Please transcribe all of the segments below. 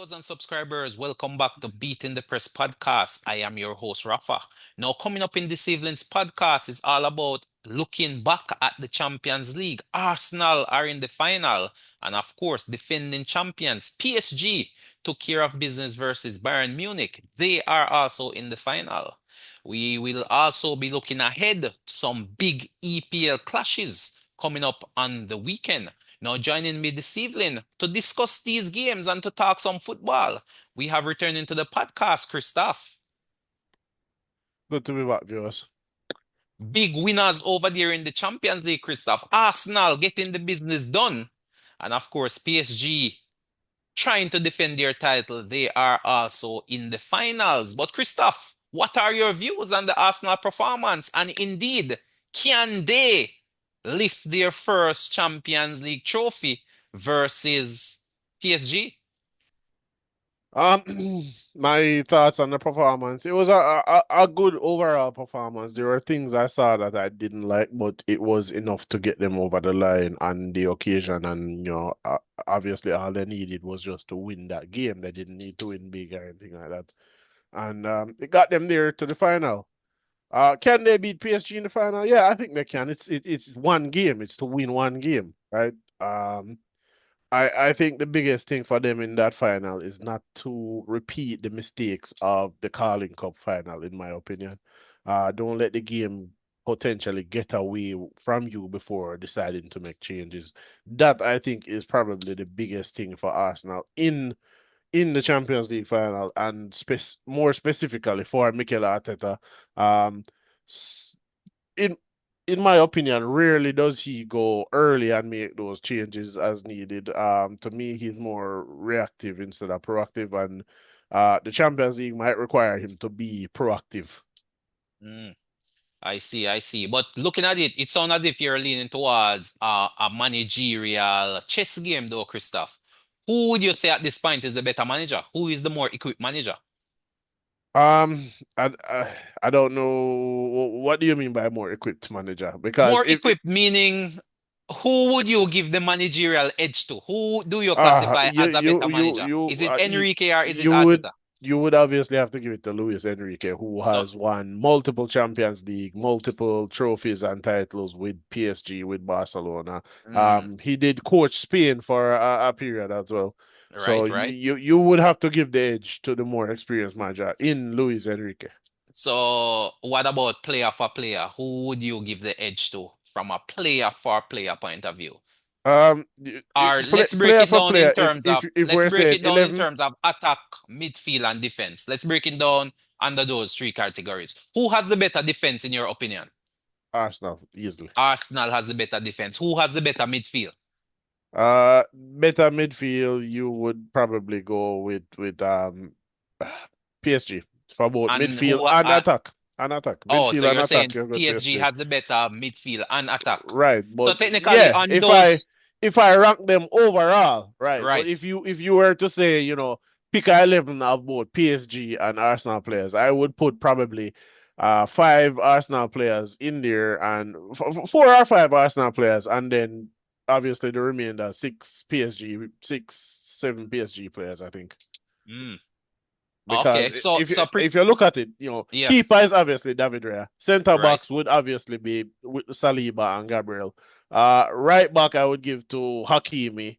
Viewers and subscribers, welcome back to Beating the Press podcast. I am your host, Rafa. Now, coming up in this evening's podcast is all about looking back at the Champions League. Arsenal are in the final, and of course, defending champions PSG took care of business versus Bayern Munich. They are also in the final. We will also be looking ahead to some big EPL clashes coming up on the weekend. Now, joining me this evening to discuss these games and to talk some football, we have returning to the podcast, Christoph. Good to be back, viewers. Big winners over there in the Champions League, Christoph. Arsenal getting the business done. And of course, PSG trying to defend their title. They are also in the finals. But Christoph, what are your views on the Arsenal performance? And indeed, can they lift their first Champions League trophy versus PSG? Um, my thoughts on the performance. It was a good overall performance. There were things I saw that I didn't like, but it was enough to get them over the line on the occasion. And obviously, all they needed was just to win that game. They didn't need to win big or anything like that. And it got them there to the final. Can they beat PSG in the final? Yeah, I think they can. It's one game. It's to win one game, right? Um, I think the biggest thing for them in that final is not to repeat the mistakes of the Carling Cup final, in my opinion. Don't let the game potentially get away from you before deciding to make changes. That I think is probably the biggest thing for Arsenal in the Champions League final, and more specifically for Mikel Arteta. Um, in in my opinion, rarely does he go early and make those changes as needed. To me, he's more reactive instead of proactive, and the Champions League might require him to be proactive. Mm, I see, I see. But looking at it, it sounds as if you're leaning towards a managerial chess game, though, Christoph. Who would you say at this point is the better manager? Who is the more equipped manager? Um, I don't know what do you mean by more equipped manager? Because More if equipped meaning who would you give the managerial edge to? Who do you classify as a better manager? Is it Enrique or is it you would Arteta? you would obviously have to give it to Luis Enrique, who So, has won multiple Champions League, multiple trophies and titles with PSG, with Barcelona. mm, He did coach Spain for a period as well. So right, right. you would have to give the edge to the more experienced manager in Luis Enrique. So, what about player for player? Who would you give the edge to from a player for player point of view? Or Player for player, if let's we're break saying it down in 11, terms of attack, midfield, and defense. Let's break it down under those three categories. Who has the better defense in your opinion? Arsenal easily. Arsenal has the better defense. Who has the better midfield? Better midfield, you would probably go with PSG for both And midfield who and attack. And attack. oh, so Midfield and you're attack, saying you've got PSG PSG. has the better midfield and attack. Right, So but technically yeah, on those if I rank them overall, right. But right. if you were to say, pick a 11 of both PSG and Arsenal players, I would put probably five Arsenal players in there, and four or five Arsenal players, and then obviously the remainder seven PSG players, I think. Mm. Okay. Because So so pre if you look at it, yeah, keeper is obviously David Raya. Center right. backs would obviously be with Saliba and Gabriel. Right back I would give to Hakimi.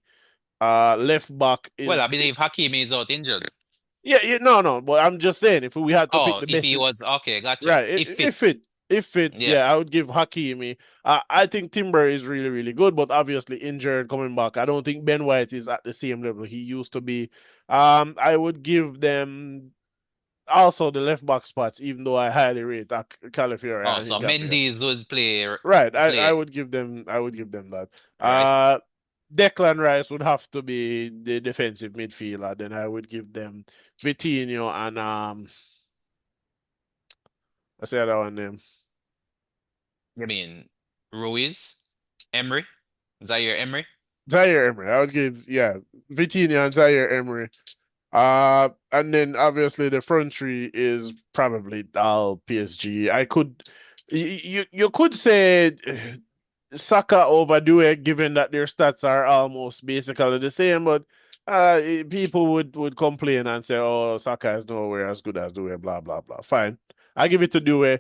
Left back Well, is I believe Hakimi is out injured. yeah, yeah, no, but I'm just saying if we had to pick Oh, the if best, he was okay, gotcha. right? If If fit. it, if it, Yeah. yeah, I would give Hakimi. I think Timber is really, really good, but obviously injured coming back. I don't think Ben White is at the same level he used to be. I would give them also the left back spots, even though I highly rate Calafiori Oh, and so Hingapia. Mendy's would Right, I play, would give them that. right? Declan Rice would have to be the defensive midfielder. Then I would give them Vitinho and I say that one name. I mean Ruiz, Emery, Zaire Emery. Zaire Emery. I would give Vitinho and Zaire Emery. And then obviously the front three is probably all PSG. You could say Saka over Due, given that their stats are almost basically the same, but People would complain and say, "Oh, Saka is nowhere as good as Due." Blah blah blah. Fine, I give it to Due.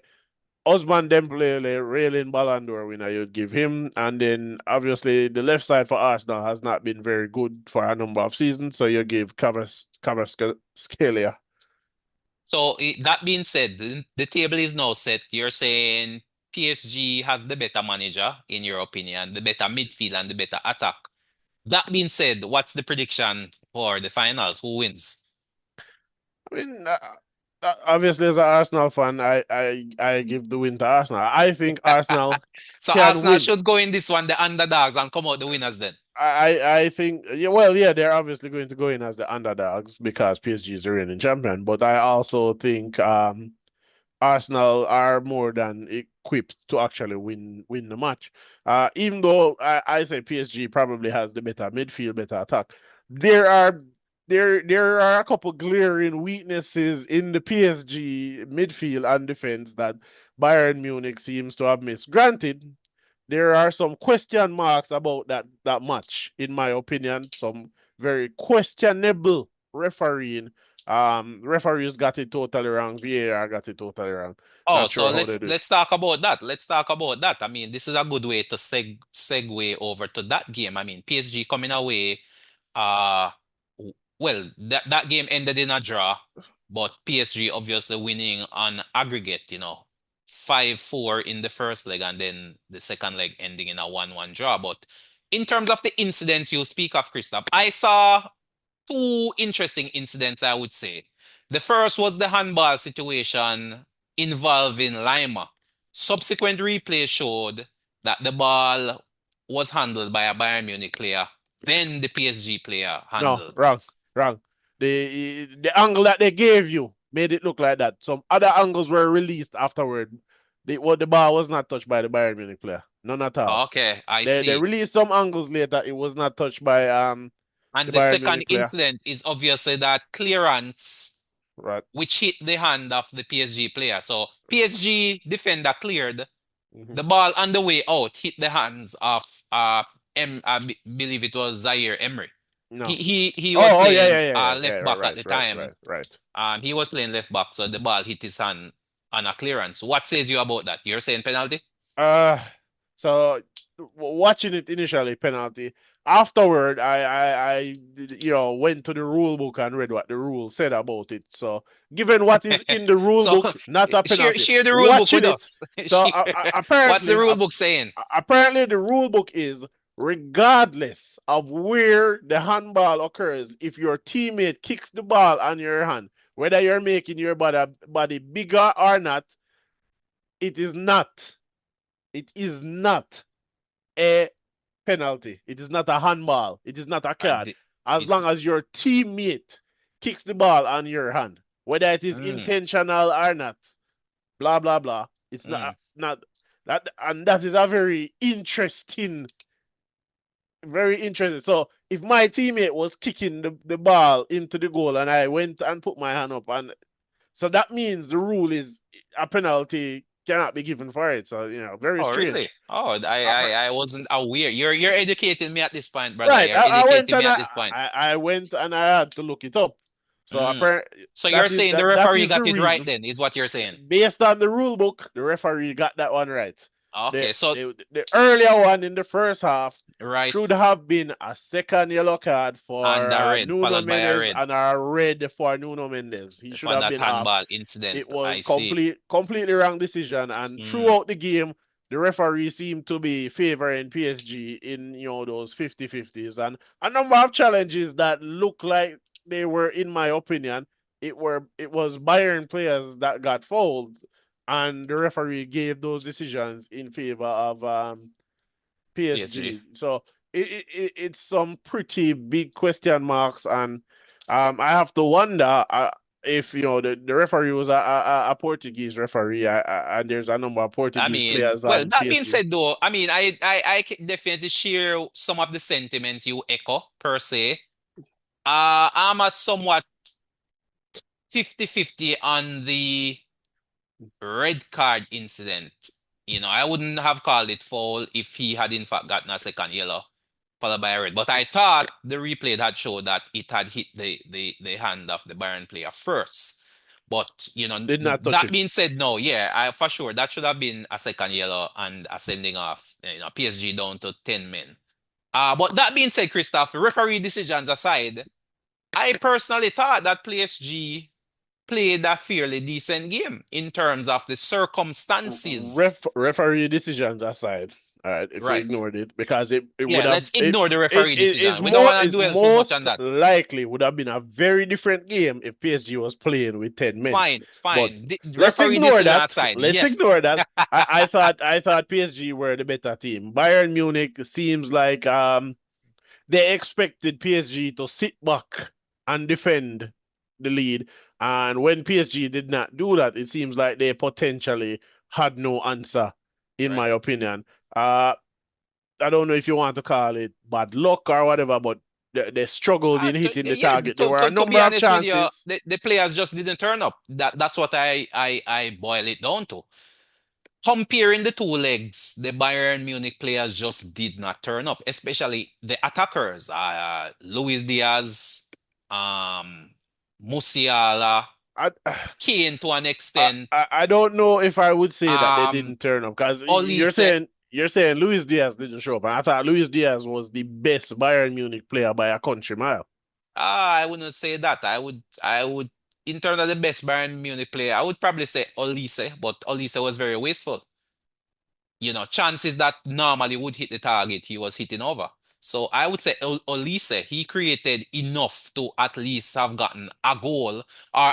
Osman Dembele, reigning Ballon d'Or winner, you'd give him, and then obviously the left side for Arsenal has not been very good for a number of seasons, so you give Kvaratskhelia. So that being said, the table is now set. You're saying PSG has the better manager, in your opinion, the better midfield and the better attack. That being said, what's the prediction for the finals? Who wins? I mean, obviously as an Arsenal fan, I give the win to Arsenal. I think Arsenal So can Arsenal win. should go in this one, the underdogs, and come out the winners then. I think yeah, well yeah, they're obviously going to go in as the underdogs because PSG is the reigning champion, but I also think Arsenal are more than equipped to actually win the match. Even though I say PSG probably has the better midfield, better attack, there are there are a couple glaring weaknesses in the PSG midfield and defense that Bayern Munich seems to have missed. Granted, there are some question marks about that match, in my opinion. Some very questionable refereeing. Referees got it totally wrong. VAR got it totally wrong. Oh, Not so sure how they let's do it. let's talk about that. Let's talk about that. I mean, this is a good way to segue over to that game. I mean, PSG coming away. Uh, well, that game ended in a draw, but PSG obviously winning on aggregate. 5-4 in the first leg, and then the second leg ending in a 1-1 draw. But in terms of the incidents you speak of, Christoph, I saw two interesting incidents, I would say. The first was the handball situation involving Lima. Subsequent replay showed that the ball was handled by a Bayern Munich player, then the PSG player No, handled. wrong, wrong. The angle that they gave you made it look like that. Some other angles were released afterward. The ball was not touched by the Bayern Munich player. None at all. Okay, I They see. released some angles later. It was not touched by And the the Bayern second Munich player. incident is obviously that clearance Right. which hit the hand of the PSG player. So PSG defender cleared. Hmm. The ball on the way out hit the hands of believe it was Zaire Emery. He No. he he was Oh, yeah, playing yeah, yeah, yeah, yeah. left back at Right, the right, time. right, right. He was playing left back, so the ball hit his hand on a clearance. What says you about that? You're saying penalty? Uh, so watching it initially, penalty. Afterward, went to the rule book and read what the rule said about it. So, given what is in the rule So book, not a share penalty. share the rule book Watching with it, us. so Share. What's the apparently, rule book saying? apparently, the rule book is regardless of where the handball occurs, if your teammate kicks the ball on your hand, whether you're making your body bigger or not, it is not. It is not a penalty. It is not a handball. It is not a And card. As it's long as your teammate kicks the ball on your hand, whether it is mm, intentional or not, blah blah blah. It's mm. not that, and that is a very interesting. So if my teammate was kicking the ball into the goal and I went and put my hand up, and so that means the rule is a penalty cannot be given for it. So very Oh, really? strange. Oh, I wasn't aware. You're educating me at this point, brother. Right. You're I went educating me and at this point. I went and I had to look it up. So Mm. apparently So you're saying the that referee is the got it right reason. then, is what you're saying. Based on the rule book, the referee got that one right. Okay, so The earlier one in the first half right, should have been a second yellow card for and a red Nuno followed by a Mendes red and a red for Nuno Mendes. He should for have that been off. handball incident. It was I see. completely wrong decision, and Mm, throughout the game, the referee seemed to be favoring PSG in those 50-50s, and a number of challenges that looked like they were, in my opinion, it was Bayern players that got fouled, and the referee gave those decisions in favor of PSG. PSG. So it's some pretty big question marks, and I have to wonder if the referee was a Portuguese referee, and there's a number of I Portuguese mean, players well, on that being PSG. said, though, I mean, I can definitely share some of the sentiments you echo per se. I'm a somewhat 50-50 on the red card incident. I wouldn't have called it foul if he had in fact gotten a second yellow. followed by a red. But I thought the replay had showed that it had hit the hand of the Bayern player first. But Did not touch that him. being said, no, yeah, for sure that should have been a second yellow and a sending off, PSG down to 10 men. But that being said, Christoph, referee decisions aside, I personally thought that PSG played a fairly decent game in terms of the circumstances. Referee decisions aside, all right, if we Right. ignored it, because it would Yeah, have let's ignore the referee it's decision. We don't more want to it's dwell too much most on that. likely would have been a very different game if PSG was playing with 10 men. Fine, But fine. let's Referee ignore decision that. aside, Let's yes. ignore that. I thought PSG were the better team. Bayern Munich seems like they expected PSG to sit back and defend the lead. And when PSG did not do that, it seems like they potentially had no answer, in Right. my opinion. Uh, I don't know if you want to call it bad luck or whatever, but they struggled in hitting the Yeah, target. There were a to number be of honest with you, chances. the players just didn't turn up. That's what I boil it down to. Comparing the two legs, the Bayern Munich players just did not turn up, especially the attackers. Luis Diaz, um, Musiala, I, Kane to an extent, I don't know if I would say that they um, didn't turn up because Olise. you're saying Luis Diaz didn't show up, and I thought Luis Diaz was the best Bayern Munich player by a country mile. I wouldn't say that. I would, in terms of the best Bayern Munich player, I would probably say Olise, but Olise was very wasteful. Chances that normally would hit the target, he was hitting over. So I would say Olise, he created enough to at least have gotten a goal or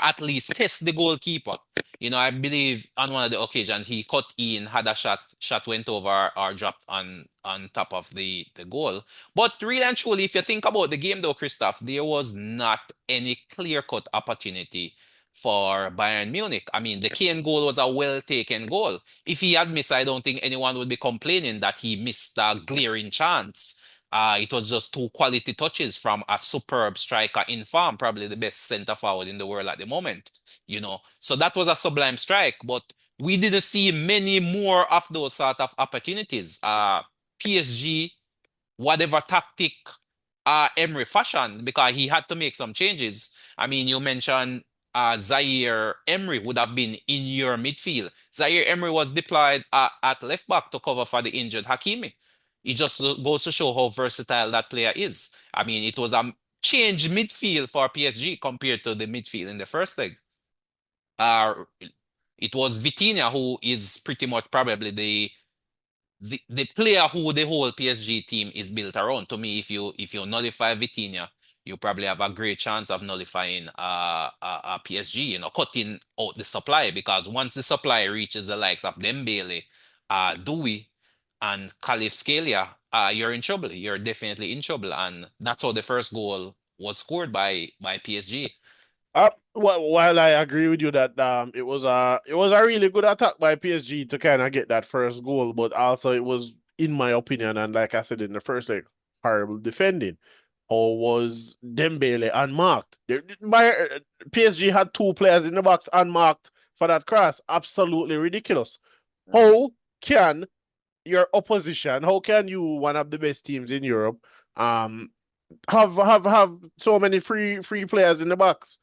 at least test the goalkeeper. I believe on one of the occasions he cut in, had a shot went over or dropped on top of the goal. But really and truly, if you think about the game though, Christoph, there was not any clear-cut opportunity for Bayern Munich. I mean, the Kane goal was a well-taken goal. If he had missed, I don't think anyone would be complaining that he missed a glaring chance. It was just two quality touches from a superb striker in form, probably the best centre forward in the world at the moment. So that was a sublime strike, but we didn't see many more of those sort of opportunities. PSG, whatever tactic Emery fashioned, because he had to make some changes. I mean, you mentioned Zaire Emery would have been in your midfield. Zaire Emery was deployed at left back to cover for the injured Hakimi. It just goes to show how versatile that player is. I mean, it was a change midfield for PSG compared to the midfield in the first leg. Uh, it was Vitinha who is pretty much probably the player who the whole PSG team is built around. To me, if you nullify Vitinha, you probably have a great chance of nullifying PSG. Cutting out the supply, because once the supply reaches the likes of Dembele, Dewey, and Khalif Scalia, you're in trouble. You're definitely in trouble, and that's how the first goal was scored by PSG. While I agree with you that it was a really good attack by PSG to kind of get that first goal, but also it was, in my opinion, and like I said in the first leg, horrible defending. Or was Dembele unmarked? PSG had two players in the box unmarked for that cross. Absolutely ridiculous. Mhm. How can your opposition, how can you, one of the best teams in Europe, um, have so many free players in the box?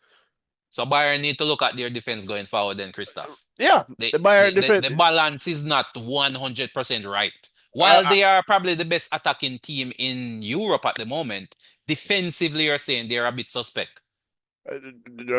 So Bayern need to look at their defense going forward then, Christoph. Yeah, The, the the, Bayern the, defense. the balance is not 100% right. While Uh, they are probably the best attacking team in Europe at the moment, defensively you're saying they're a bit suspect.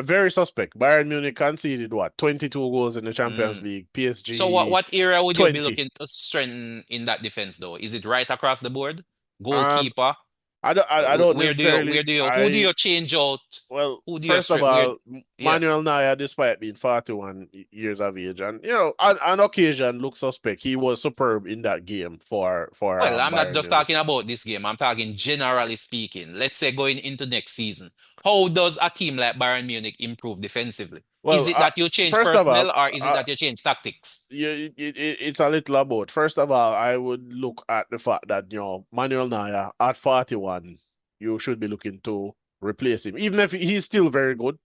very suspect. Bayern Munich conceded what? 22 goals in the Champions Mm. League. So what, PSG what area would you be 20. looking to strengthen in that defense though? Is it right across the board? Um, Goalkeeper? I don't Where do you necessarily. where do you who do you change out? Well, Who do you first of strength? Where all, Yeah. Manuel Neuer, despite being 41 years of age, and on occasion looks suspect. He was superb in that game for Well, I'm not Bayern just Munich. talking about this game. I'm talking generally speaking. Let's say going into next season. How does a team like Bayern Munich improve defensively? Is Well, it that you change first of all, personnel or is it that you change tactics? yeah, it's a little about. First of all, I would look at the fact that Manuel Neuer at 41, you should be looking to replace him, even if he's still very good.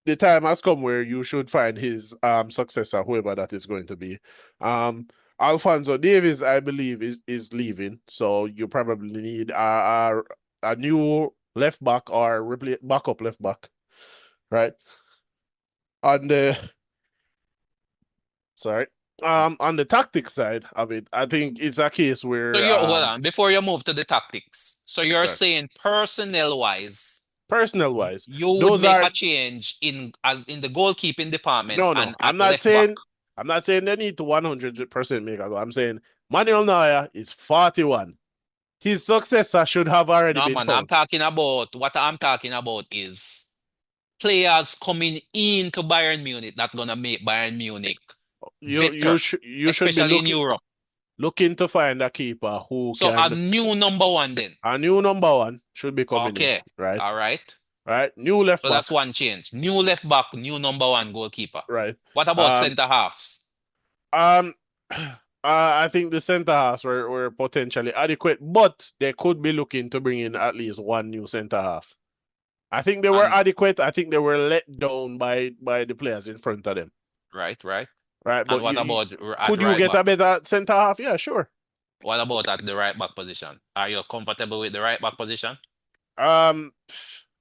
The time has come where you should find his successor, whoever that is going to be. Um, Alfonso Davis, I believe, is leaving, so you probably need a new left back or replace backup left back, right? On the sorry, on the tactics side of it, I think it's a case So where you're, hold on, before you move to the tactics. So you're right, saying personnel wise, personnel wise, you would those make are a change in as in the goalkeeping department no, no. and at left back. I'm not saying they need to 100% make a goal. I'm saying Manuel Neuer is 41. His successor should have already No, been man, I'm found. talking about what I'm talking about is players coming into Bayern Munich that's gonna make Bayern Munich better, You should be especially in Europe. looking to find a keeper who So a can new number one then. a new number one should be coming in, Okay. right? All right. Right? New left So that's back, one change. New left back, new number one goalkeeper. right? What about Um, centre halves? um, I think the centre halves were potentially adequate, but they could be looking to bring in at least one new centre half. I think they were And adequate. I think they were let down by the players in front of them, right, right. right? And But what about at could you right get back? a better centre half? Yeah, sure. What about at the right back position? Are you comfortable with the right back position? Um,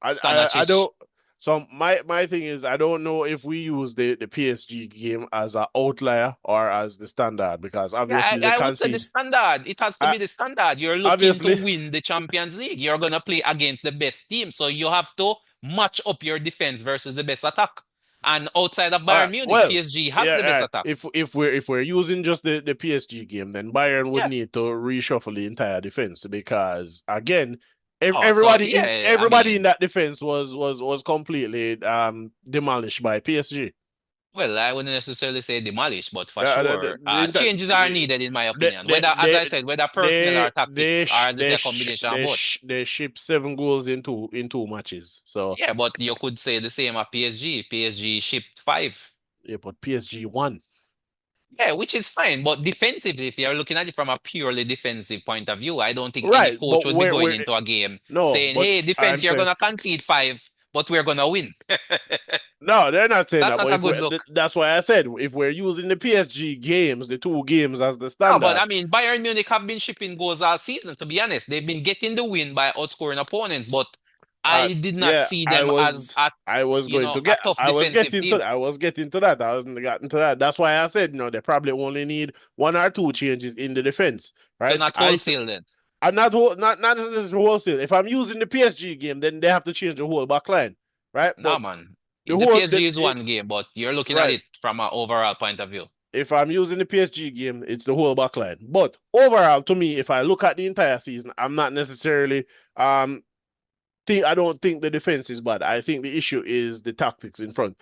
I Stanisic. don't. So my thing is I don't know if we use the PSG game as an outlier or as the standard because Yeah, obviously they I would say the concede. standard. It has to Uh, be the standard. You're looking to obviously, win the Champions League. You're gonna play against the best team, so you have to match up your defense versus the best attack. And outside of Bayern Munich, well, PSG has yeah, the best right. attack. If we're using just the PSG game, then Bayern would Yeah. need to reshuffle the entire defense because again, Oh, so yeah, I everybody in mean, that defense was completely demolished by PSG. well, I wouldn't necessarily say demolish, but for Uh, the, sure, the, the, inter- changes are needed in my they, opinion. they, Whether, as I they, said, whether personnel or tactics, or as I say, a combination of both. they ship 7 goals in two matches. So Yeah, but you could say the same of PSG. PSG shipped five. yeah, but PSG won. Yeah, which is fine. But defensively, if you're looking at it from a purely defensive point of view, I don't think any Right, coach but would be going we're into a game no, saying, but hey, defense, I'm you're saying gonna concede five, but we're gonna win. no, they're not saying That's that. not But a if good look. that's why I said if we're using the PSG games, the two games as the No, but standard. I mean, Bayern Munich have been shipping goals all season, to be honest. They've been getting the win by outscoring opponents, but I did not Yeah, see them as I was going to a get tough defensive team. I was getting to that. I wasn't gotten to that. That's why I said, they probably only need one or two changes in the defense, So right? not wholesale then. I'm not necessarily wholesale. If I'm using the PSG game, then they have to change the whole back line, right? No, But man. the The whole PSG is one game, but you're looking at right. it from an overall point of view. If I'm using the PSG game, it's the whole back line. But overall, to me, if I look at the entire season, I'm not necessarily I don't think the defense is bad. I think the issue is the tactics in front.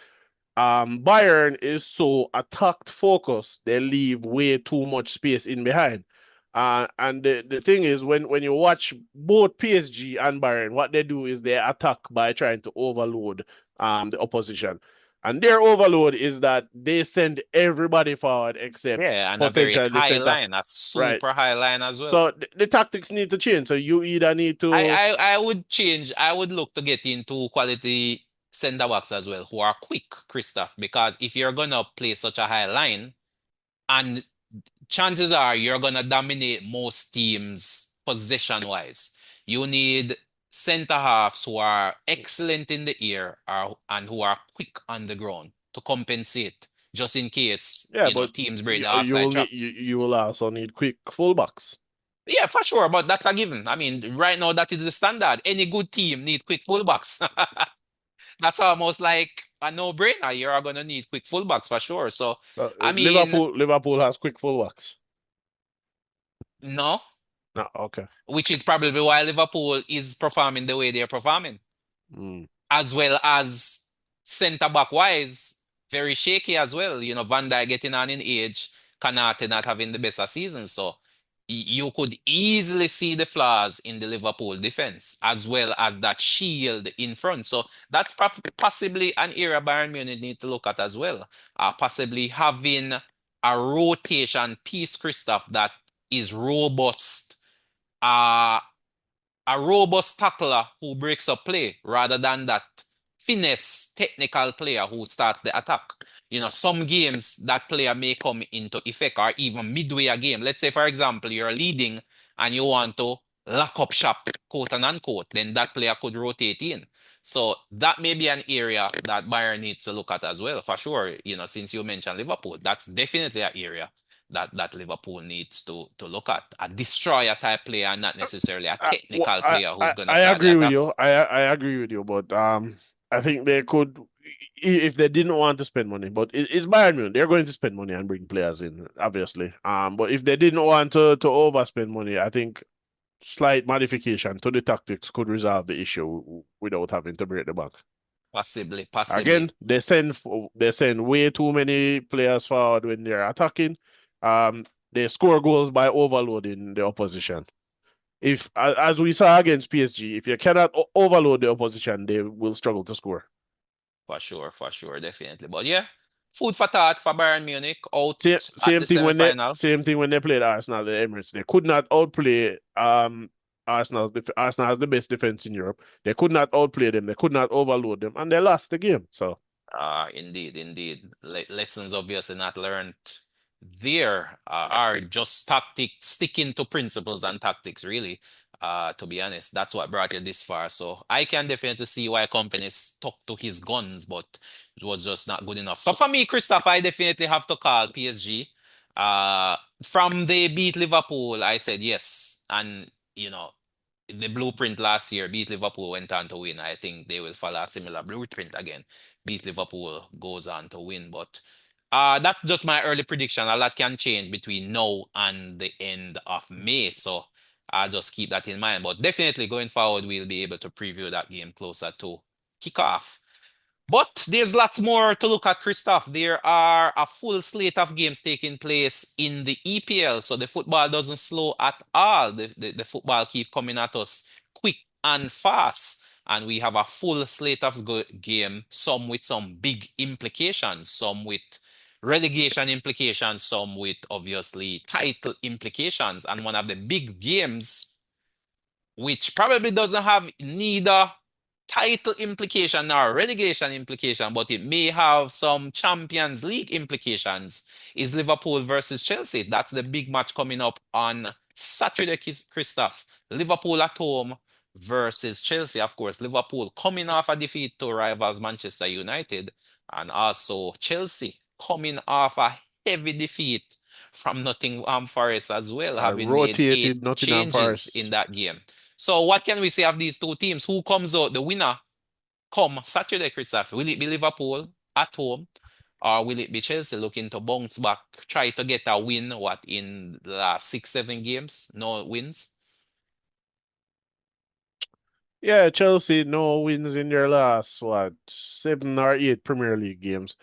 Bayern is so attack focused, they leave way too much space in behind. And the thing is, when you watch both PSG and Bayern, what they do is they attack by trying to overload the opposition. And their overload is that they send everybody forward except Yeah, and a very potentially the high center. line, a Right. super high line as well. So the tactics need to change. So you either need to I would change. I would look to get into quality center backs as well, who are quick, Christoph. Because if you're gonna play such a high line, and chances are you're gonna dominate most teams possession wise, you need center halves who are excellent in the air and who are quick on the ground to compensate, just in case yeah, but teams break the offside trap. you will also need quick fullbacks. Yeah, for sure, but that's a given. I mean, right now that is the standard. Any good team need quick fullbacks. That's almost like a no-brainer. You're gonna need quick fullbacks for sure. So, I mean, Liverpool has quick fullbacks. no, No, okay. which is probably why Liverpool is performing the way they're performing, Mm. as well as centre back wise, very shaky as well. Van Dijk getting on in age, Kanate not having the best of season. So you could easily see the flaws in the Liverpool defense, as well as that shield in front. So that's possibly an area Bayern Munich need to look at as well. Possibly having a rotation piece, Christoph, that is robust. Uh, a robust tackler who breaks up play rather than that finesse technical player who starts the attack. Some games that player may come into effect or even midway a game. Let's say, for example, you're leading and you want to lock up shop, quote and unquote, then that player could rotate in. So that may be an area that Bayern needs to look at as well, for sure. Since you mentioned Liverpool, that's definitely an area that Liverpool needs to look at. A destroyer type player, not necessarily a technical player who's gonna I start the agree with you. attacks. I agree with you, but I think they could if they didn't want to spend money. But it's Bayern Munich. They're going to spend money and bring players in, obviously. But if they didn't want to overspend money, I think slight modification to the tactics could resolve the issue without having to break the bank. Possibly, possibly. Again, they send way too many players forward when they're attacking. They score goals by overloading the opposition. If, as we saw against PSG, if you cannot overload the opposition, they will struggle to score. For sure, definitely. But yeah, food for thought for Bayern Munich out at the semi-final. Same thing when they played Arsenal at the Emirates. They could not outplay Arsenal has the best defense in Europe. They could not outplay them. They could not overload them, and they lost the game. So Indeed, indeed. Lessons obviously not learned there are just tactics, sticking to principles and tactics, really. To be honest, that's what brought you this far. So I can definitely see why companies stuck to his guns, but it was just not good enough. So for me, Christoph, I definitely have to call PSG. From they beat Liverpool, I said yes. And, you know, the blueprint last year, beat Liverpool, went on to win. I think they will follow a similar blueprint again. Beat Liverpool, goes on to win. But that's just my early prediction. A lot can change between now and the end of May. So I'll just keep that in mind. But definitely going forward, we'll be able to preview that game closer to kickoff. But there's lots more to look at, Christoph. There are a full slate of games taking place in the EPL, so the football doesn't slow at all. The football keep coming at us quick and fast. And we have a full slate of game, some with some big implications, some with relegation implications, some with obviously title implications. And one of the big games which probably doesn't have neither title implication nor relegation implication, but it may have some Champions League implications, is Liverpool versus Chelsea. That's the big match coming up on Saturday, Christoph. Liverpool at home versus Chelsea. Of course, Liverpool coming off a defeat to rivals Manchester United, and also Chelsea coming off a heavy defeat from Nottingham Forest as well, I having made eight rotated Nottingham changes in Forest. that game. So what can we say of these two teams? Who comes out the winner come Saturday, Christopher? Will it be Liverpool at home, or will it be Chelsea looking to bounce back, try to get a win, what, in the last 6, 7 games? No wins? Yeah, Chelsea no wins in their last what 7 or 8 Premier League games.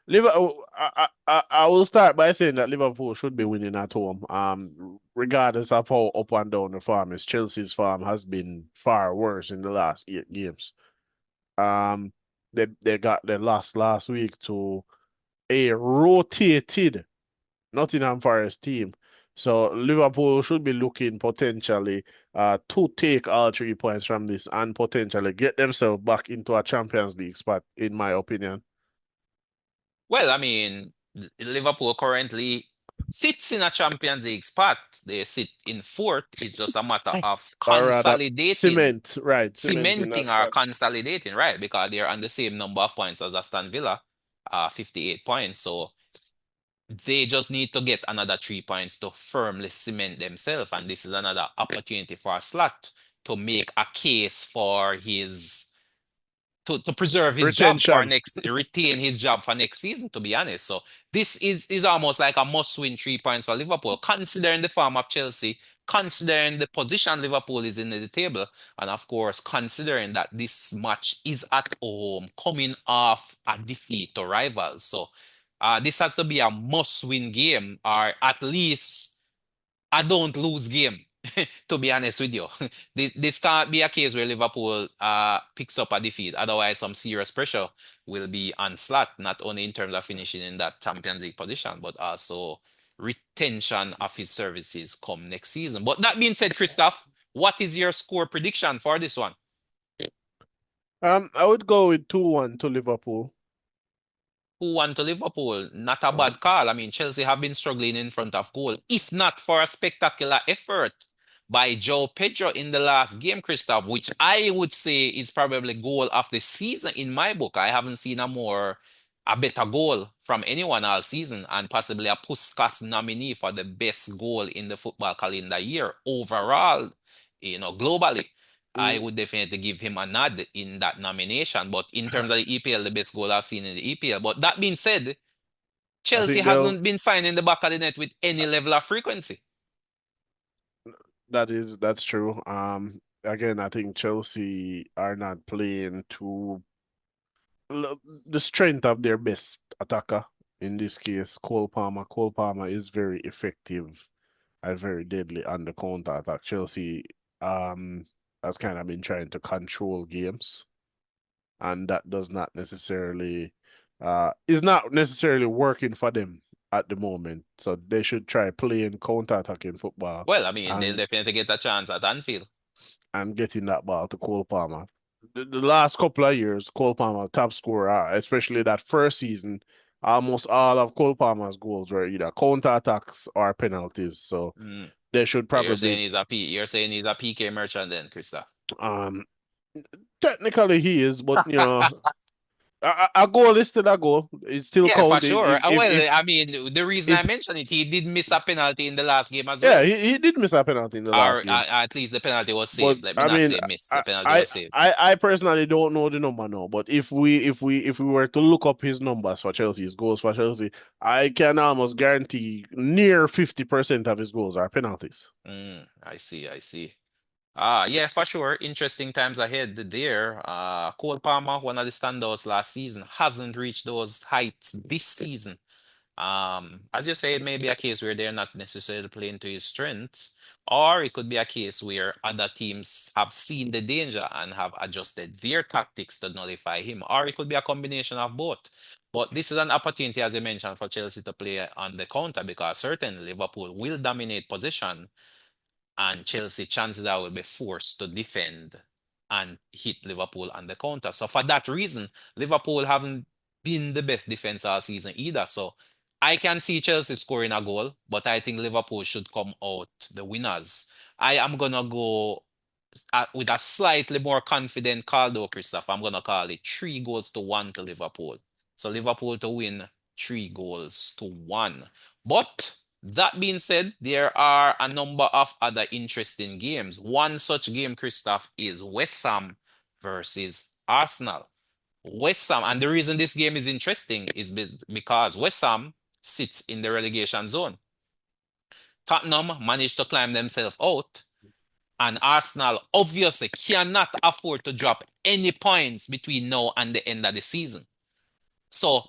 Liverpool. I will start by saying that Liverpool should be winning at home. Regardless of how up and down the form is, Chelsea's form has been far worse in the last 8 games. Um, they got they lost last week to a rotated Nottingham Forest team. So Liverpool should be looking potentially to take all 3 points from this and potentially get themselves back into a Champions League spot, in my opinion. Well, I mean, Liverpool currently sits in a Champions League spot. They sit in fourth. It's just a matter Aye. of Or rather, consolidating, cementing that cementing or spot. consolidating, right? Because they're on the same number of points as Aston Villa, 58 points. So they just need to get another 3 points to firmly cement themselves. And this is another opportunity for a slot to make a case for his to preserve his job for Retention. next retain his job for next season, to be honest. So this is almost like a must-win 3 points for Liverpool, considering the form of Chelsea, considering the position Liverpool is in the table, and of course considering that this match is at home, coming off a defeat to rivals. So this has to be a must-win game, or at least I don't lose game, to be honest with you. This can't be a case where Liverpool picks up a defeat. Otherwise, some serious pressure will be on Slot, not only in terms of finishing in that Champions League position, but also retention of his services come next season. But that being said, Christoph, what is your score prediction for this one? I would go with 2-1 to Liverpool. Who won to Liverpool? Not a Uh, bad call. I mean, Chelsea have been struggling in front of goal, if not for a spectacular effort by Joe Pedro in the last game, Christoph, which I would say is probably goal of the season in my book. I haven't seen a better goal from anyone all season, and possibly a Puskas nominee for the best goal in the football calendar year overall, globally. I mm, would definitely give him a nod in that nomination. But in terms of the EPL, the best goal I've seen in the EPL. But that being said, I Chelsea think they'll. hasn't been finding the back of the net with any level of frequency. That's true. Again, I think Chelsea are not playing to the strength of their best attacker. In this case, Cole Palmer. Cole Palmer is very effective and very deadly on the counter attack. Chelsea um has kind of been trying to control games, and that does not necessarily is not necessarily working for them at the moment. So they should try playing counter attacking football Well, I mean, they'll and definitely get a chance at Anfield. getting that ball to Cole Palmer. The last couple of years, Cole Palmer top scorer, especially that first season, almost all of Cole Palmer's goals were either counter attacks or penalties. So Mm. they should So you're probably saying you're saying he's a PK merchant then, Christoph. um technically he is, but a goal is still a goal. It still Yeah, for count sure. if Well, I mean, the reason I if mentioned it, he did miss a penalty in the last game as yeah, well. he did miss a penalty in the last Or game. at least the penalty was But saved. Let me I not mean, say miss. The I, penalty I was saved. I personally don't know the number now. But if we were to look up his numbers for Chelsea, his goals for Chelsea, I can almost guarantee near 50% of his goals are penalties. I see, I see. Yeah, for sure. Interesting times ahead there. Cole Palmer, one of the standouts last season, hasn't reached those heights this season. As you say, it may be a case where they're not necessarily playing to his strengths, or it could be a case where other teams have seen the danger and have adjusted their tactics to nullify him, or it could be a combination of both. But this is an opportunity, as you mentioned, for Chelsea to play on the counter because certainly Liverpool will dominate possession and Chelsea chances are will be forced to defend and hit Liverpool on the counter. So for that reason, Liverpool haven't been the best defense all season either. So I can see Chelsea scoring a goal, but I think Liverpool should come out the winners. I am gonna go with a slightly more confident call though, Christoph. I'm gonna call it 3 goals to 1 to Liverpool. So Liverpool to win 3 goals to 1. But that being said, there are a number of other interesting games. One such game, Christoph, is West Ham versus Arsenal. West Ham, and the reason this game is interesting is because West Ham sits in the relegation zone. Tottenham managed to climb themselves out, and Arsenal obviously cannot afford to drop any points between now and the end of the season. So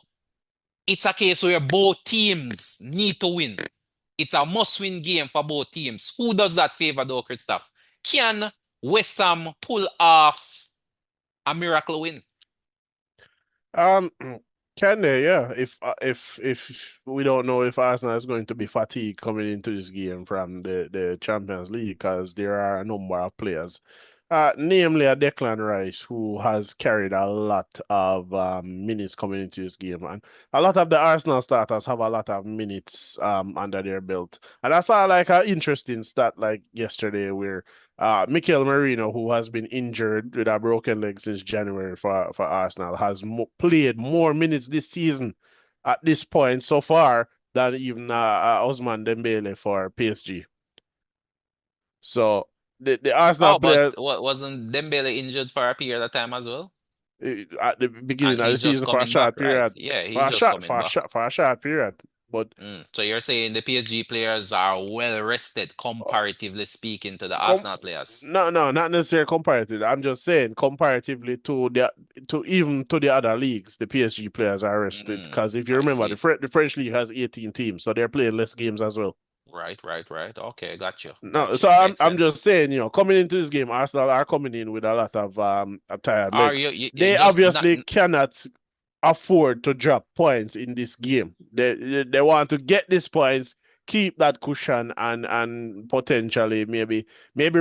it's a case where both teams need to win. It's a must-win game for both teams. Who does that favor though, Christoph? Can West Ham pull off a miracle win? Um, can they? Yeah. If we don't know if Arsenal is going to be fatigued coming into this game from the Champions League, because there are a number of players, namely a Declan Rice, who has carried a lot of minutes coming into this game, and a lot of the Arsenal starters have a lot of minutes under their belt, and I saw like an interesting stat like yesterday where Mikel Merino, who has been injured with a broken leg since January for Arsenal, has played more minutes this season at this point so far than even Ousmane Dembele for PSG. So the Arsenal Oh, but player wasn't Dembele injured for a period of time as well? at the And beginning of the he's just season for a coming back, short right? period, Yeah, he's just coming back. for a short period, but. So you're saying the PSG players are well rested comparatively speaking to the Com Arsenal players? no, not necessarily comparative. I'm just saying comparatively to even to the other leagues, the PSG players are rested. Because if you I remember, see. The French league has 18 teams, so they're playing less games as well. Right, right, right. Okay, got you. No, Got so you. Makes I'm just sense. saying, coming into this game, Arsenal are coming in with a lot of tired Are legs. you They just not obviously cannot afford to drop points in this game. They want to get these points, keep that cushion and potentially maybe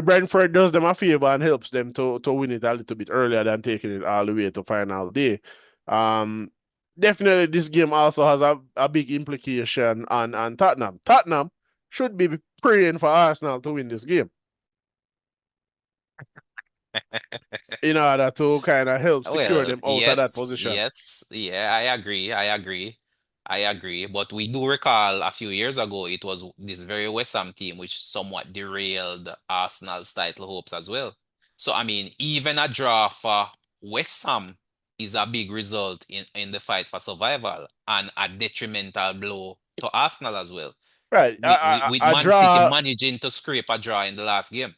Brentford does them a favor and helps them to win it a little bit earlier than taking it all the way to final day. Um, Definitely this game also has a big implication on Tottenham. Tottenham should be praying for Arsenal to win this game in order to kind of help secure Well, them out of that yes, position. yes, yeah, I agree, I agree, I agree. But we do recall a few years ago, it was this very West Ham team which somewhat derailed Arsenal's title hopes as well. So, I mean, even a draw for West Ham is a big result in the fight for survival and a detrimental blow to Arsenal as well. Right. With Man City managing to scrape a draw in the last game.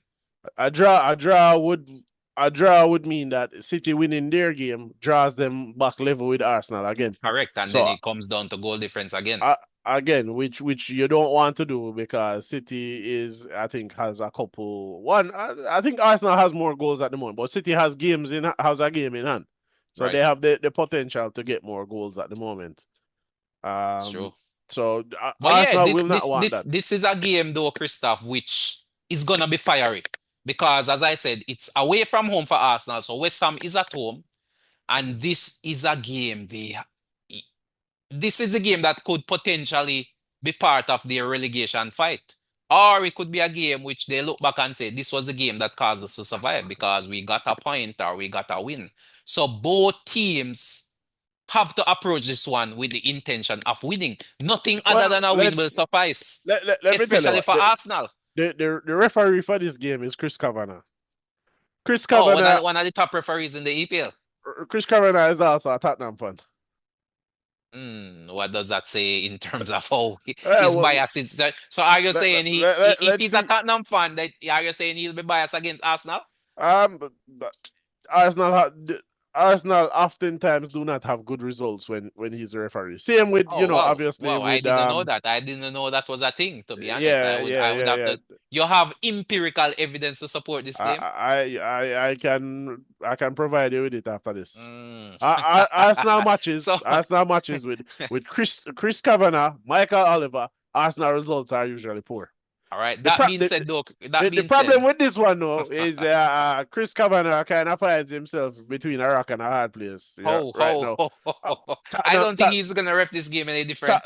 A draw a draw would a draw would mean that City winning their game draws them back level with Arsenal again. Correct. And then So it comes down to goal difference again. again, which you don't want to do because City is I think has a couple one I think Arsenal has more goals at the moment, but City has a game in hand. So they Right. have the potential to get more goals at the moment. It's true. Um so But yeah, Arsenal will not want that. this is a game though, Christoph, which is gonna be fiery. Because as I said, it's away from home for Arsenal. So West Ham is at home. And this is a game this is a game that could potentially be part of their relegation fight. Or it could be a game which they look back and say, this was a game that caused us to survive because we got a point or we got a win. So both teams have to approach this one with the intention of winning. Nothing other Well, than a win will suffice, let me tell you especially what for Arsenal. the referee for this game is Chris Kavanagh. Chris Oh, Kavanagh one of the top referees in the EPL. Chris Kavanagh is also a Tottenham fan. What does that say in terms of how his Well, bias is? So are you saying if let's he's a see. Tottenham fan, that are you saying he'll be biased against Arsenal? But Arsenal, Arsenal oftentimes do not have good results when he's a referee. Same with Oh wow, obviously wow! I with didn't know that. I didn't know that was a thing. To be honest, yeah I would yeah have yeah. to. You have empirical evidence to support this claim? I can provide you with it after this. Mm. So, Arsenal matches with Chris Kavanagh, Michael Oliver. Arsenal results are usually poor. all right. The, That pro- being said, though, that the being problem said, with this one though is Chris Kavanagh kind of finds himself between a rock and a hard place, yeah, right now. Uh, I Tottenham, don't think he's gonna ref this game any Tot-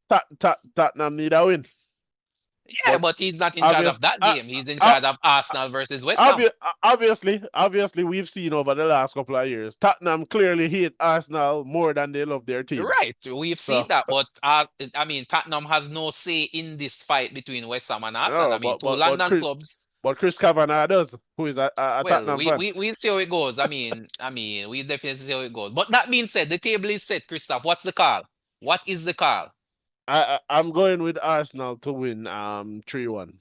different. Tottenham need a win, Yeah, but but he's not in charge obvious, of that uh, game. He's in uh, charge of Arsenal versus West Ham. obviously, we've seen over the last couple of years, Tottenham clearly hate Arsenal more than they love their team. Right, we've seen So that, but I mean, Tottenham has no say in this fight between West Ham and Arsenal. I no, mean, two London clubs. but Chris Kavanagh does, who is a Well, Tottenham fan. we'll see how it goes. We definitely see how it goes. But that being said, the table is set, Christoph. What's the call? What is the call? I'm going with Arsenal to win 3-1.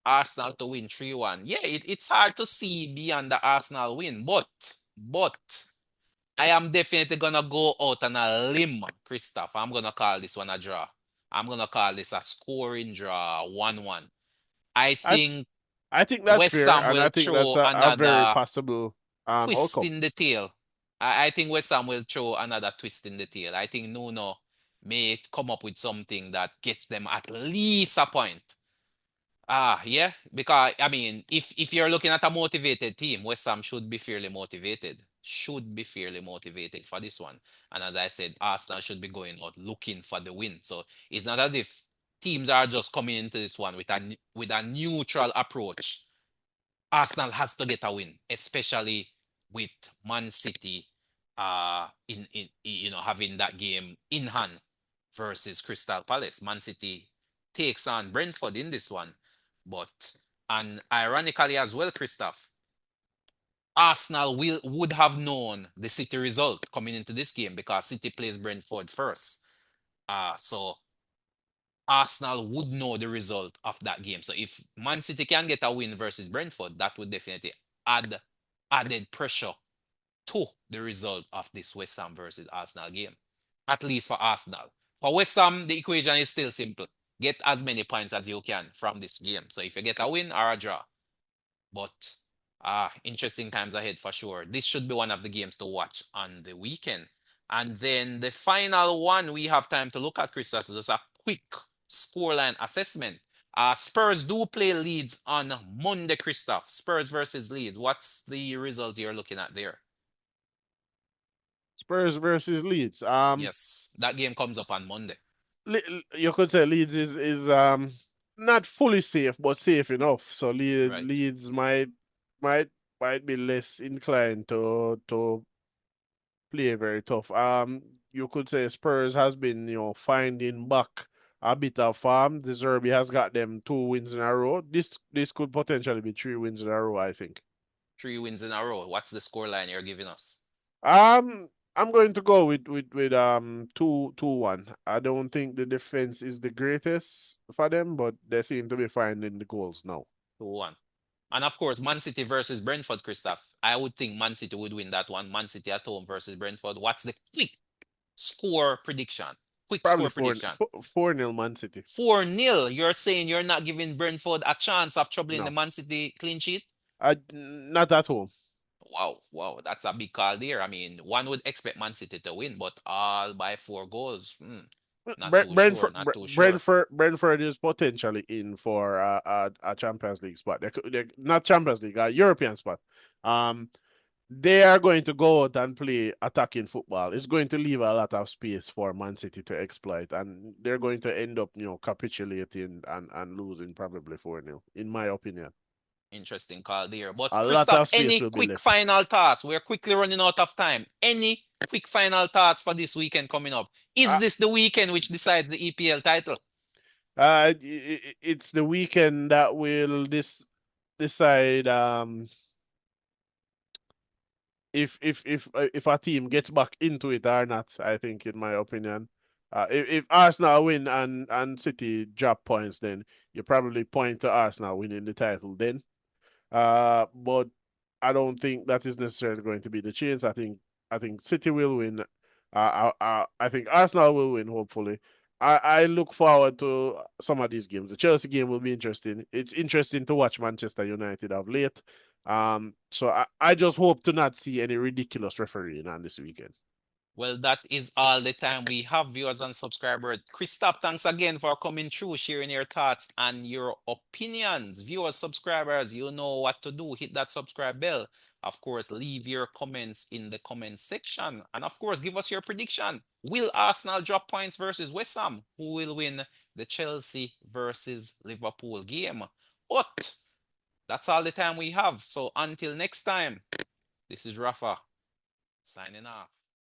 Arsenal to win 3-1. Yeah, it's hard to see beyond the Arsenal win, but I am definitely gonna go out on a limb, Christoph. I'm gonna call this one a draw. I'm gonna call this a scoring draw, 1-1. I I think I think that's West fair, Ham and I will think that's throw a very another possible twist outcome. in the tail. I think West Ham will throw another twist in the tail. I think Nuno may come up with something that gets them at least a point. Yeah, because I mean, if you're looking at a motivated team, West Ham should be fairly motivated. Should be fairly motivated for this one. And as I said, Arsenal should be going out looking for the win. So it's not as if teams are just coming into this one with a neutral approach. Arsenal has to get a win, especially with Man City in having that game in hand versus Crystal Palace. Man City takes on Brentford in this one. But and ironically as well, Christoph, Arsenal would have known the City result coming into this game because City plays Brentford first. So Arsenal would know the result of that game. So if Man City can get a win versus Brentford, that would definitely add added pressure to the result of this West Ham versus Arsenal game. At least for Arsenal. For West Ham, the equation is still simple. Get as many points as you can from this game. So if you get a win or a draw. But interesting times ahead for sure. This should be one of the games to watch on the weekend. And then the final one we have time to look at, Chris, is just a quick scoreline assessment. Spurs do play Leeds on Monday, Christoph. Spurs versus Leeds. What's the result you're looking at there? Spurs versus Leeds. Yes, that game comes up on Monday. You could say Leeds is not fully safe, but safe enough. So Right. Leeds might might be less inclined to play very tough. You could say Spurs has been, finding back a bit of form. The Zerbi has got them 2 wins in a row. This could potentially be 3 wins in a row, I think. 3 wins in a row. What's the scoreline you're giving us? I'm going to go with 2-1. I don't think the defense is the greatest for them, but they seem to be finding the goals now. 2-1. And of course, Man City versus Brentford, Christoph. I would think Man City would win that one. Man City at home versus Brentford. What's the quick score prediction? Quick Probably score 4 prediction. 4-0 Man City. 4-0. You're saying you're not giving Brentford a chance of troubling the No, Man City clean sheet? not at home. Wow, wow, that's a big call there. I mean, one would expect Man City to win, but all by 4 goals. Not too sure, not too sure. Brentford is potentially in for a Champions League spot. They not Champions League, a European spot. Um, they are going to go out and play attacking football. It's going to leave a lot of space for Man City to exploit, and they're going to end up, capitulating and losing probably 4-0, in my opinion. Interesting call there. But A lot Christoph, of space any will be quick left. final thoughts? We're quickly running out of time. Any quick final thoughts for this weekend coming up? Is Uh, this the weekend which decides the EPL title? it's the weekend that will decide if a team gets back into it or not. I think, in my opinion, if Arsenal win and City drop points, then you probably point to Arsenal winning the title then. But I don't think that is necessarily going to be the case. I think City will win. I think Arsenal will win, hopefully. I look forward to some of these games. The Chelsea game will be interesting. It's interesting to watch Manchester United of late. So I just hope to not see any ridiculous refereeing on this weekend. Well, that is all the time we have, viewers and subscribers. Christoph, thanks again for coming through, sharing your thoughts and your opinions. Viewers, subscribers, you know what to do. Hit that subscribe bell. Of course, leave your comments in the comment section. And of course, give us your prediction. Will Arsenal drop points versus West Ham? Who will win the Chelsea versus Liverpool game? But that's all the time we have. So until next time, this is Rafa signing off.